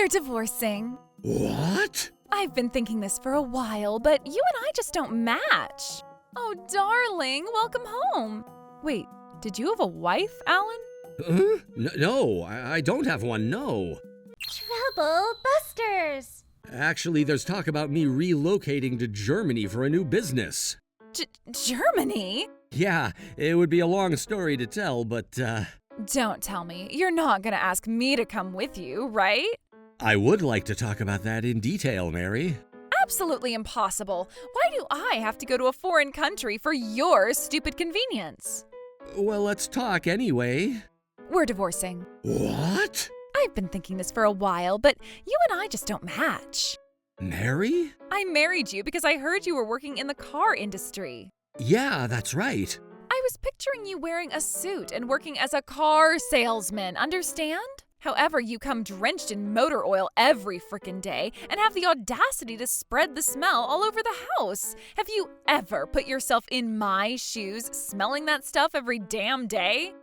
We're divorcing. What? I've been thinking this for a while, but you and I just don't match. Oh, darling, welcome home. Wait, did you have a wife, Alan? Huh? No, I don't have one, no. Trouble busters! Actually, there's talk about me relocating to Germany for a new business. Germany? Yeah, it would be a long story to tell, but, Don't tell me. You're not gonna ask me to come with you, right? I would like to talk about that in detail, Mary. Absolutely impossible. Why do I have to go to a foreign country for your stupid convenience? Well, let's talk anyway. We're divorcing. What? I've been thinking this for a while, but you and I just don't match. Mary? I married you because I heard you were working in the car industry. Yeah, that's right. I was picturing you wearing a suit and working as a car salesman, understand? However, you come drenched in motor oil every frickin' day and have the audacity to spread the smell all over the house. Have you ever put yourself in my shoes smelling that stuff every damn day?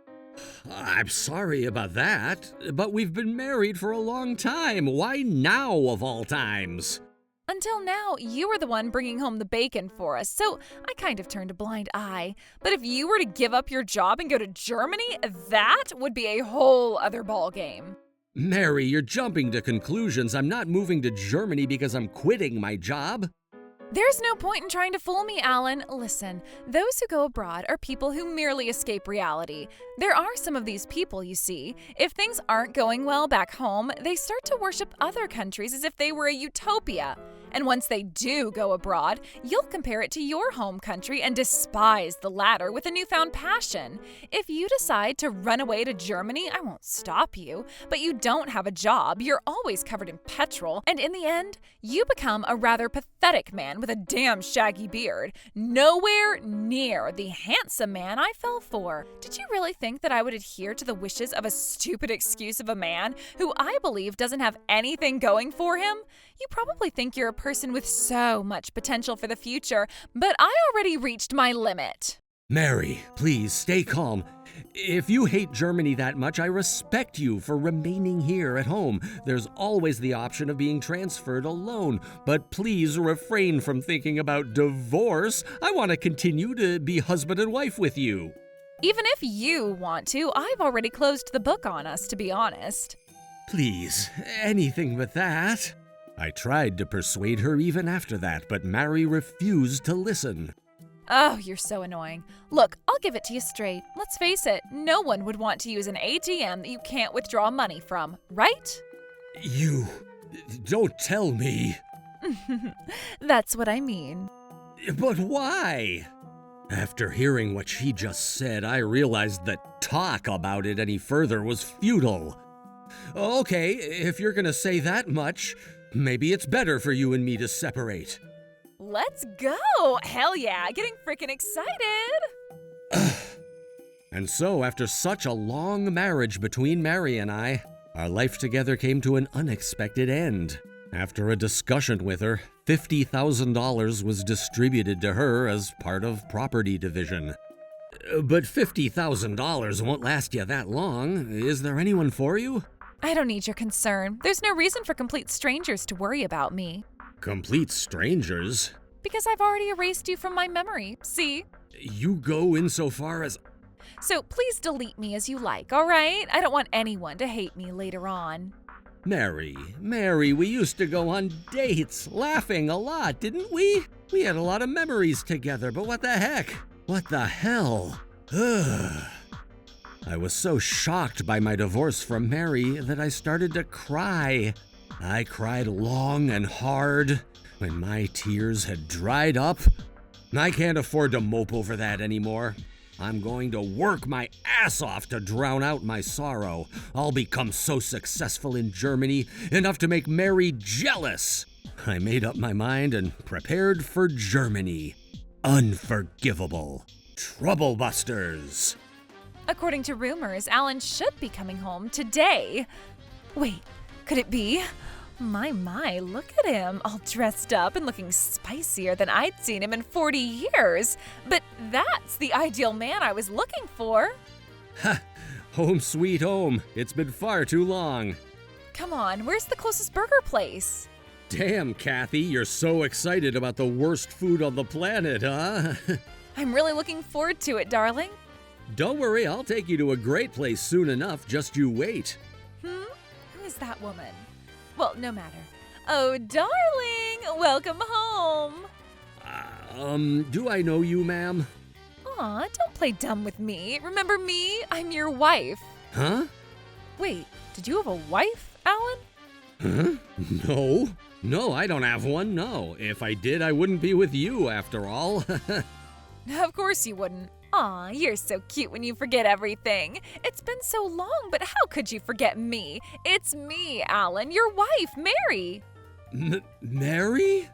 I'm sorry about that, but we've been married for a long time. Why now of all times? Until now, you were the one bringing home the bacon for us, so I kind of turned a blind eye. But if you were to give up your job and go to Germany, that would be a whole other ballgame. Mary, you're jumping to conclusions. I'm not moving to Germany because I'm quitting my job. There's no point in trying to fool me, Alan. Listen, those who go abroad are people who merely escape reality. There are some of these people, you see. If things aren't going well back home, they start to worship other countries as if they were a utopia. And once they do go abroad, you'll compare it to your home country and despise the latter with a newfound passion. If you decide to run away to Germany, I won't stop you. But you don't have a job, you're always covered in petrol, and in the end, you become a rather pathetic man with a damn shaggy beard. Nowhere near the handsome man I fell for. Did you really think that I would adhere to the wishes of a stupid excuse of a man who I believe doesn't have anything going for him? You probably think you're a person with so much potential for the future, but I already reached my limit. Mary, please stay calm. If you hate Germany that much, I respect you for remaining here at home. There's always the option of being transferred alone, but please refrain from thinking about divorce. I want to continue to be husband and wife with you. Even if you want to, I've already closed the book on us, to be honest. Please, anything but that. I tried to persuade her even after that, but Mary refused to listen. Oh, you're so annoying. Look, I'll give it to you straight. Let's face it, no one would want to use an ATM that you can't withdraw money from, right? You... don't tell me. That's what I mean. But why? After hearing what she just said, I realized that talk about it any further was futile. Okay, if you're gonna say that much, maybe it's better for you and me to separate. Let's go! Hell yeah, getting freaking excited! And so, after such a long marriage between Mary and I, our life together came to an unexpected end. After a discussion with her, $50,000 was distributed to her as part of property division. But $50,000 won't last you that long. Is there anyone for you? I don't need your concern. There's no reason for complete strangers to worry about me. Complete strangers? Because I've already erased you from my memory, see? You go insofar as... So please delete me as you like, all right? I don't want anyone to hate me later on. Mary, we used to go on dates, laughing a lot, didn't we? We had a lot of memories together, but what the heck? What the hell? Ugh. I was so shocked by my divorce from Mary that I started to cry. I cried long and hard when my tears had dried up. I can't afford to mope over that anymore. I'm going to work my ass off to drown out my sorrow. I'll become so successful in Germany, enough to make Mary jealous. I made up my mind and prepared for Germany. Unforgivable. Trouble busters. According to rumors, Alan should be coming home today. Wait, could it be? My, look at him, all dressed up and looking spicier than I'd seen him in 40 years. But that's the ideal man I was looking for. Ha! Home sweet home. It's been far too long. Come on, where's the closest burger place? Damn, Kathy, you're so excited about the worst food on the planet, huh? I'm really looking forward to it, darling. Don't worry, I'll take you to a great place soon enough, just you wait. Who is that woman? Well, no matter. Oh, darling, welcome home. Do I know you, ma'am? Aw, don't play dumb with me. Remember me? I'm your wife. Huh? Wait, did you have a wife, Alan? Huh? No, I don't have one, no. If I did, I wouldn't be with you, after all. Of course you wouldn't. Aw, you're so cute when you forget everything. It's been so long, but how could you forget me? It's me, Alan, your wife, Mary. Mary?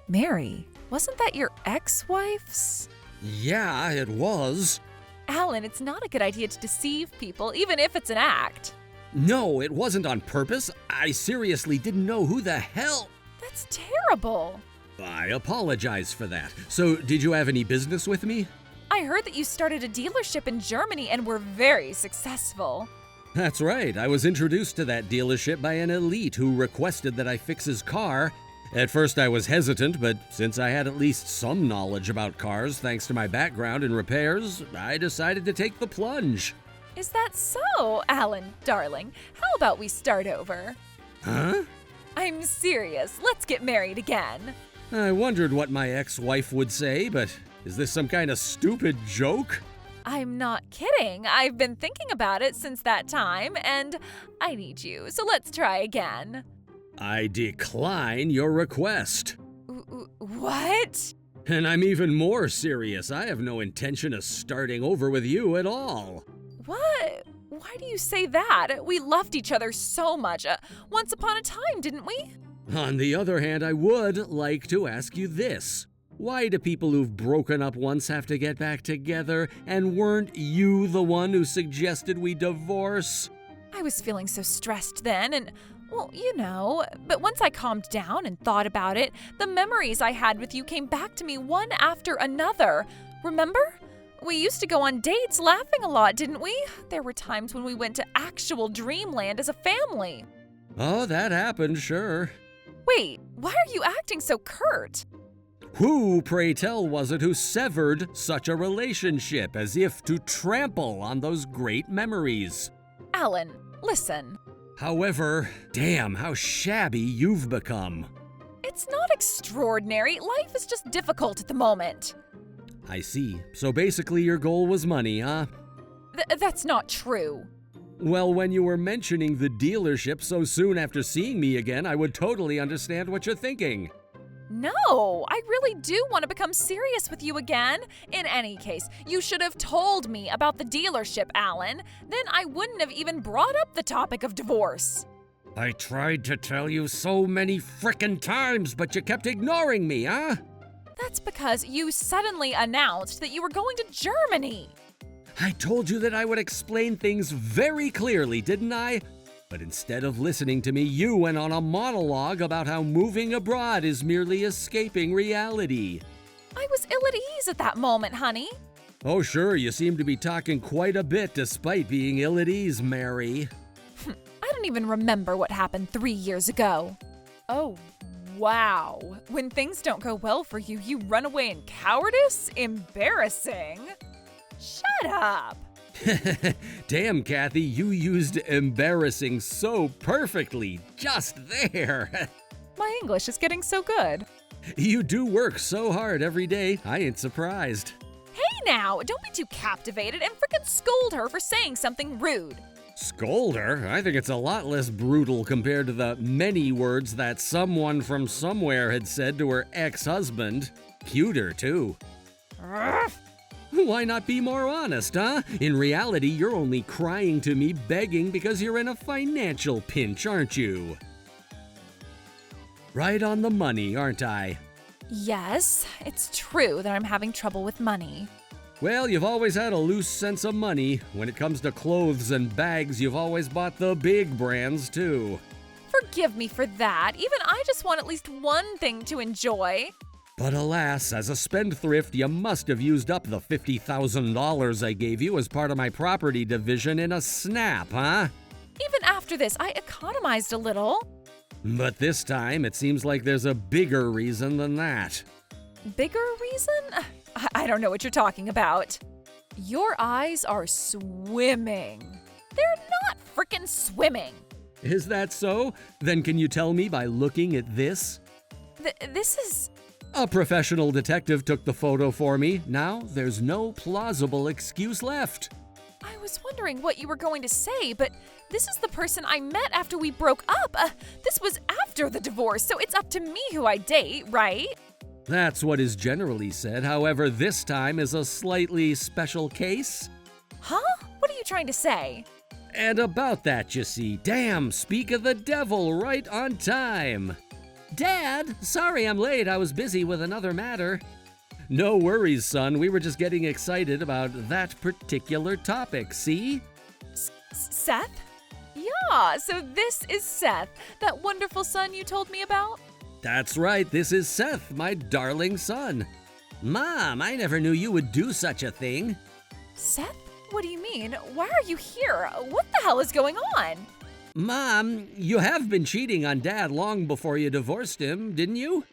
Mary? Wasn't that your ex-wife's? Yeah, it was. Alan, it's not a good idea to deceive people, even if it's an act. No, it wasn't on purpose. I seriously didn't know who the hell. That's terrible. I apologize for that. So, did you have any business with me? I heard that you started a dealership in Germany and were very successful. That's right. I was introduced to that dealership by an elite who requested that I fix his car. At first I was hesitant, but since I had at least some knowledge about cars thanks to my background in repairs, I decided to take the plunge. Is that so, Alan, darling? How about we start over? Huh? I'm serious. Let's get married again. I wondered what my ex-wife would say, but is this some kind of stupid joke? I'm not kidding. I've been thinking about it since that time, and I need you, so let's try again. I decline your request. What? And I'm even more serious. I have no intention of starting over with you at all. What? Why do you say that? We loved each other so much. Once upon a time, didn't we? On the other hand, I would like to ask you this. Why do people who've broken up once have to get back together? And weren't you the one who suggested we divorce? I was feeling so stressed then, and, well, you know, but once I calmed down and thought about it, the memories I had with you came back to me one after another. Remember? We used to go on dates laughing a lot, didn't we? There were times when we went to actual dreamland as a family. Oh, that happened, sure. Wait, why are you acting so curt? Who, pray tell, was it who severed such a relationship as if to trample on those great memories? Alan, listen. However, damn how shabby you've become. It's not extraordinary. Life is just difficult at the moment. I see. So basically your goal was money, huh? That's not true. Well, when you were mentioning the dealership so soon after seeing me again, I would totally understand what you're thinking. No, I really do want to become serious with you again. In any case, you should have told me about the dealership, Alan. Then I wouldn't have even brought up the topic of divorce. I tried to tell you so many frickin' times, but you kept ignoring me, huh? That's because you suddenly announced that you were going to Germany. I told you that I would explain things very clearly, didn't I? But instead of listening to me, you went on a monologue about how moving abroad is merely escaping reality. I was ill at ease at that moment, honey. Oh, sure, you seem to be talking quite a bit despite being ill at ease, Mary. I don't even remember what happened 3 years ago. Oh, wow. When things don't go well for you, you run away in cowardice? Embarrassing. Shut up. Damn, Kathy, you used embarrassing so perfectly, just there. My English is getting so good. You do work so hard every day, I ain't surprised. Hey now, don't be too captivated and frickin' scold her for saying something rude. Scold her? I think it's a lot less brutal compared to the many words that someone from somewhere had said to her ex-husband. Cuter, too. Why not be more honest, huh? In reality, you're only crying to me begging because you're in a financial pinch, aren't you? Right on the money, aren't I? Yes, it's true that I'm having trouble with money. Well, you've always had a loose sense of money. When it comes to clothes and bags, you've always bought the big brands, too. Forgive me for that. Even I just want at least one thing to enjoy. But alas, as a spendthrift, you must have used up the $50,000 I gave you as part of my property division in a snap, huh? Even after after this, I economized a little. But this time, it seems like there's a bigger reason than that. Bigger reason? I don't know what you're talking about. Your eyes are swimming. They're not frickin' swimming. Is that so? Then can you tell me by looking at this? This is... A professional detective took the photo for me. Now there's no plausible excuse left. I was wondering what you were going to say, but this is the person I met after we broke up. This was after the divorce, so it's up to me who I date, right? That's what is generally said. However, this time is a slightly special case. Huh? What are you trying to say? And about that, you see. Damn, speak of the devil, right on time. Dad, sorry I'm late. I was busy with another matter. No worries, son. We were just getting excited about that particular topic, see? Seth? Yeah, so this is Seth, that wonderful son you told me about? That's right. This is Seth, my darling son. Mom, I never knew you would do such a thing. Seth? What do you mean? Why are you here? What the hell is going on? Mom, you have been cheating on Dad long before you divorced him, didn't you?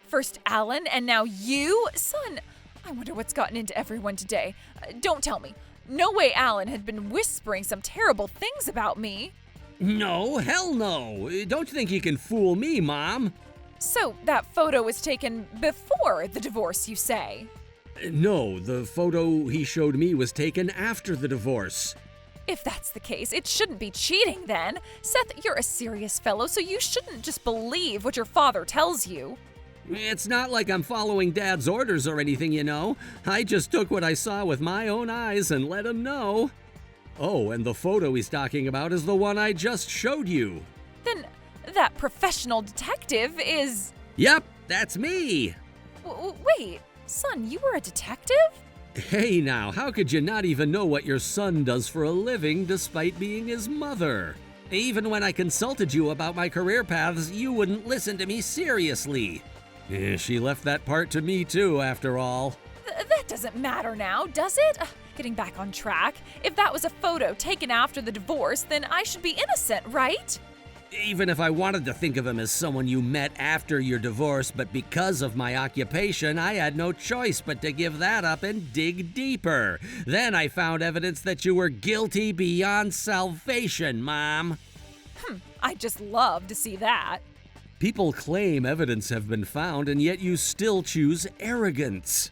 First Alan, and now you? Son, I wonder what's gotten into everyone today. Don't tell me. No way Alan had been whispering some terrible things about me. No, hell no. Don't think you can fool me, Mom. So that photo was taken before the divorce, you say? No, the photo he showed me was taken after the divorce. If that's the case, it shouldn't be cheating then. Seth, you're a serious fellow, so you shouldn't just believe what your father tells you. It's not like I'm following Dad's orders or anything, you know. I just took what I saw with my own eyes and let him know. Oh, and the photo he's talking about is the one I just showed you. Then that professional detective is... Yep, that's me. Wait, son, you were a detective? Hey now, how could you not even know what your son does for a living despite being his mother? Even when I consulted you about my career paths, you wouldn't listen to me seriously. She left that part to me too, after all. That doesn't matter now, does it? Getting back on track, if that was a photo taken after the divorce, then I should be innocent, right? Even if I wanted to think of him as someone you met after your divorce, but because of my occupation, I had no choice but to give that up and dig deeper. Then I found evidence that you were guilty beyond salvation, Mom. I'd just love to see that. People claim evidence have been found, and yet you still choose arrogance.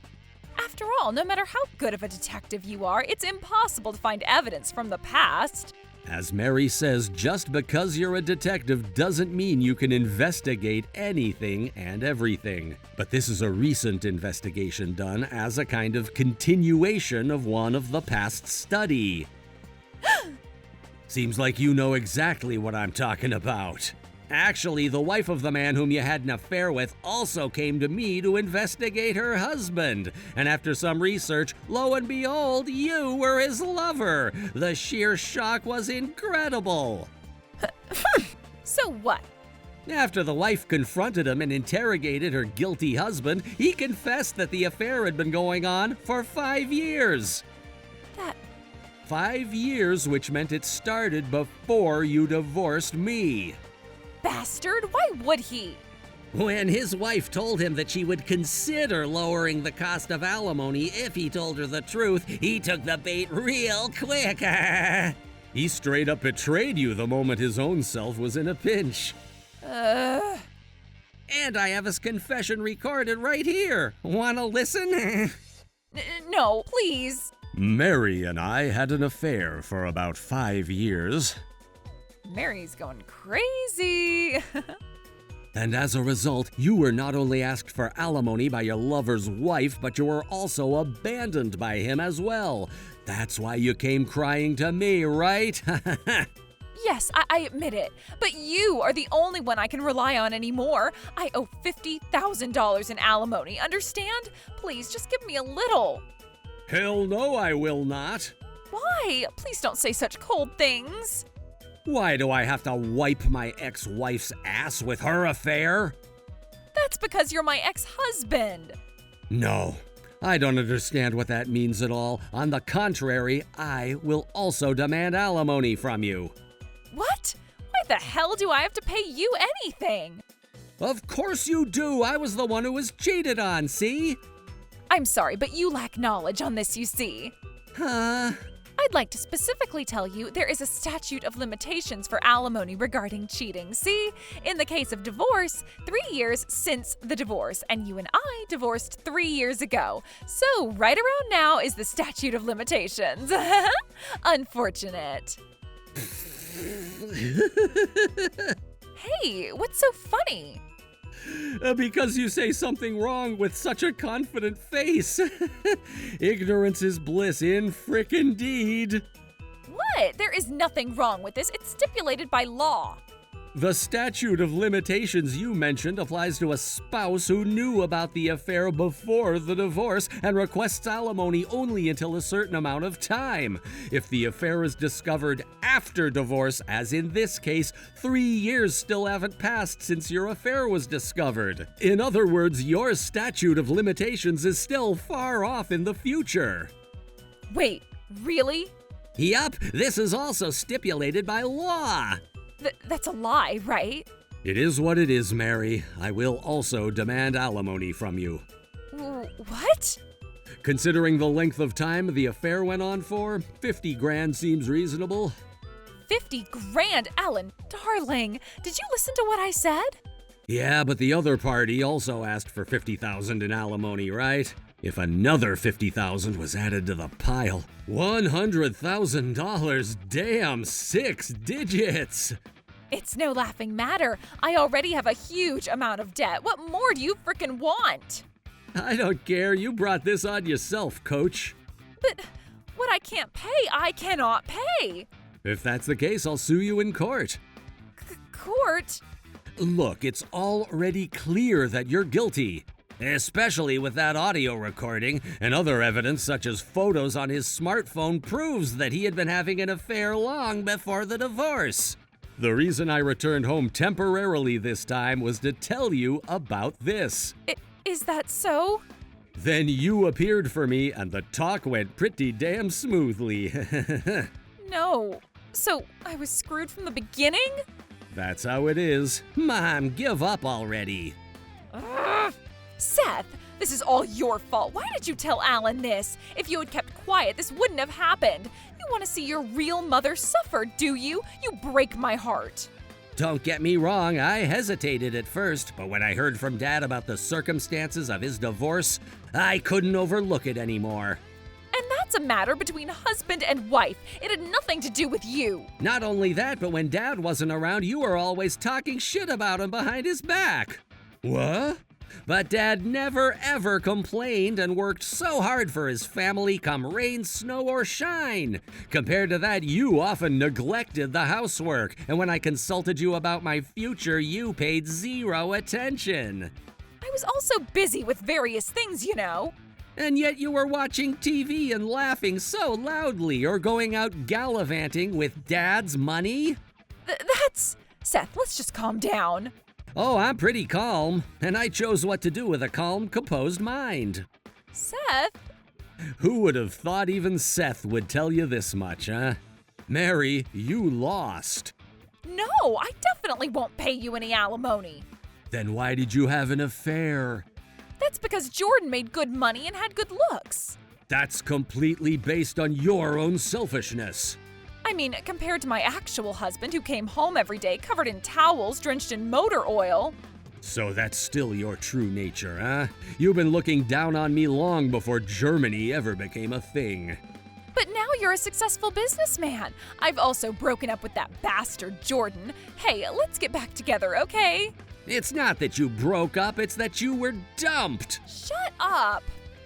After all, no matter how good of a detective you are, it's impossible to find evidence from the past. As Mary says, just because you're a detective doesn't mean you can investigate anything and everything. But this is a recent investigation done as a kind of continuation of one of the past study. Seems like you know exactly what I'm talking about. Actually, the wife of the man whom you had an affair with also came to me to investigate her husband. And after some research, lo and behold, you were his lover. The sheer shock was incredible. So what? After the wife confronted him and interrogated her guilty husband, he confessed that the affair had been going on for 5 years. That... 5 years, which meant it started before you divorced me. Bastard, why would he? When his wife told him that she would consider lowering the cost of alimony if he told her the truth, he took the bait real quick. He straight up betrayed you the moment his own self was in a pinch. And I have his confession recorded right here. Wanna listen? No, please. Mary and I had an affair for about 5 years. Mary's going crazy. And as a result, you were not only asked for alimony by your lover's wife, but you were also abandoned by him as well. That's why you came crying to me, right? Yes, I admit it. But you are the only one I can rely on anymore. I owe $50,000 in alimony, understand? Please, just give me a little. Hell no, I will not. Why? Please don't say such cold things. Why do I have to wipe my ex-wife's ass with her affair? That's because you're my ex-husband. No, I don't understand what that means at all. On the contrary, I will also demand alimony from you. What? the hell do I have to pay you anything? Of course you do. I was the one who was cheated on, see? I'm sorry, but you lack knowledge on this, you see. Huh? I'd like to specifically tell you there is a statute of limitations for alimony regarding cheating. See, in the case of divorce, 3 years since the divorce, and you and I divorced 3 years ago. So right around now is the statute of limitations. Unfortunate. Hey, what's so funny? Because you say something wrong with such a confident face. Ignorance is bliss in frickin' deed. What? There is nothing wrong with this. It's stipulated by law. The statute of limitations you mentioned applies to a spouse who knew about the affair before the divorce and requests alimony only until a certain amount of time. If the affair is discovered after divorce, as in this case, 3 years still haven't passed since your affair was discovered. In other words, your statute of limitations is still far off in the future. Wait, really? Yup, this is also stipulated by law. That's a lie, right? It is what it is, Mary. I will also demand alimony from you. What? Considering the length of time the affair went on for, 50 grand seems reasonable. 50 grand, Alan, darling. Did you listen to what I said? Yeah, but the other party also asked for 50,000 in alimony, right? If another 50,000 was added to the pile, $100,000, damn, 6 digits. It's no laughing matter. I already have a huge amount of debt. What more do you frickin' want? I don't care. You brought this on yourself, coach. But what I can't pay, I cannot pay. If that's the case, I'll sue you in court. Court? Look, it's already clear that you're guilty. Especially with that audio recording, and other evidence such as photos on his smartphone proves that he had been having an affair long before the divorce. The reason I returned home temporarily this time was to tell you about this. Is that so? Then you appeared for me, and the talk went pretty damn smoothly. No. So I was screwed from the beginning? That's how it is. Mom, give up already. Ugh. Seth, this is all your fault. Why did you tell Alan this? If you had kept quiet, this wouldn't have happened. You want to see your real mother suffer, do you? You break my heart. Don't get me wrong, I hesitated at first, but when I heard from Dad about the circumstances of his divorce, I couldn't overlook it anymore. And that's a matter between husband and wife. It had nothing to do with you. Not only that, but when Dad wasn't around, you were always talking shit about him behind his back. What? But Dad never ever complained and worked so hard for his family come rain, snow, or shine. Compared to that, you often neglected the housework, and when I consulted you about my future, you paid zero attention. I was also busy with various things, you know. And yet you were watching TV and laughing so loudly or going out gallivanting with Dad's money? That's... Seth, let's just calm down. Oh, I'm pretty calm, and I chose what to do with a calm, composed mind. Seth? Who would have thought even Seth would tell you this much, huh? Mary, you lost. No, I definitely won't pay you any alimony. Then why did you have an affair? That's because Jordan made good money and had good looks. That's completely based on your own selfishness. I mean, compared to my actual husband who came home every day covered in towels, drenched in motor oil. So that's still your true nature, huh? You've been looking down on me long before Germany ever became a thing. But now you're a successful businessman. I've also broken up with that bastard Jordan. Hey, let's get back together, okay? It's not that you broke up, it's that you were dumped. Shut up.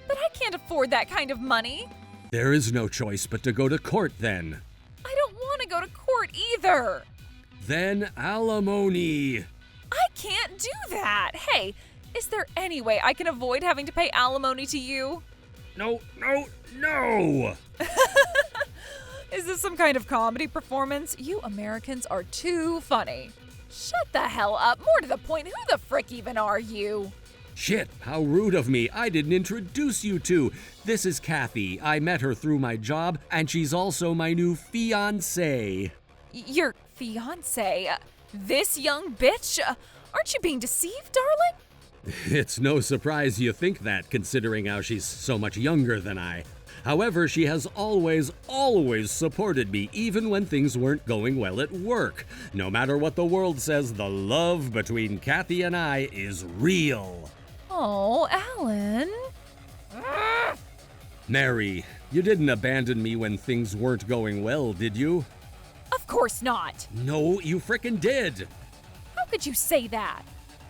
But I can't afford that kind of money. There is no choice but to go to court then. I don't want to go to court either. Then alimony. I can't do that. Hey, is there any way I can avoid having to pay alimony to you? No, no, no! Is this some kind of comedy performance? You Americans are too funny. Shut the hell up. More to the point, who the frick even are you? Shit, how rude of me. I didn't introduce you two. This is Kathy. I met her through my job, and she's also my new fiancée. Your fiancé? This young bitch? Aren't you being deceived, darling? It's no surprise you think that, considering how she's so much younger than I. However, she has always supported me, even when things weren't going well at work. No matter what the world says, the love between Kathy and I is real. Oh, Alan. Mary, you didn't abandon me when things weren't going well, did you? Of course not. No, you frickin' did. How could you say that?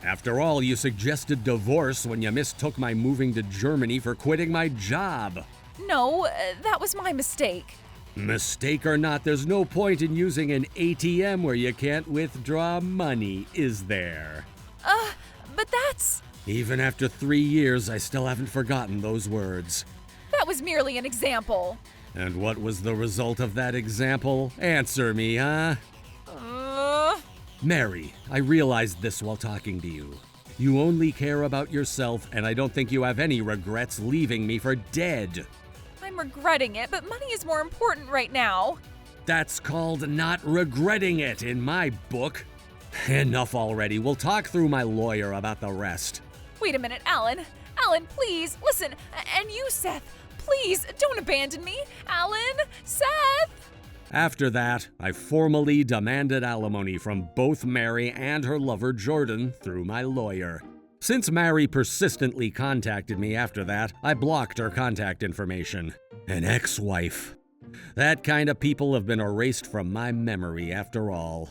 After all, you suggested divorce when you mistook my moving to Germany for quitting my job. No, that was my mistake. Mistake or not, there's no point in using an ATM where you can't withdraw money, is there? But that's... Even after 3 years, I still haven't forgotten those words. That was merely an example. And what was the result of that example? Answer me, huh? Mary, I realized this while talking to you. You only care about yourself, and I don't think you have any regrets leaving me for dead. I'm regretting it, but money is more important right now. That's called not regretting it in my book. Enough already. We'll talk through my lawyer about the rest. Wait a minute, Alan. Alan, please, listen. And you, Seth, please don't abandon me. Alan, Seth! After that, I formally demanded alimony from both Mary and her lover Jordan through my lawyer. Since Mary persistently contacted me after that, I blocked her contact information. An ex-wife. That kind of people have been erased from my memory after all.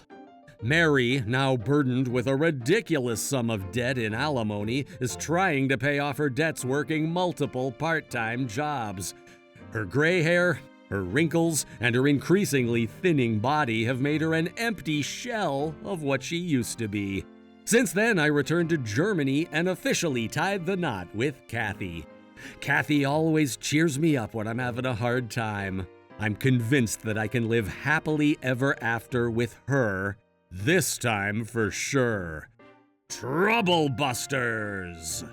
Mary, now burdened with a ridiculous sum of debt in alimony, is trying to pay off her debts working multiple part-time jobs. Her gray hair, her wrinkles, and her increasingly thinning body have made her an empty shell of what she used to be. Since then, I returned to Germany and officially tied the knot with Kathy. Kathy always cheers me up when I'm having a hard time. I'm convinced that I can live happily ever after with her, this time for sure. Trouble Busters!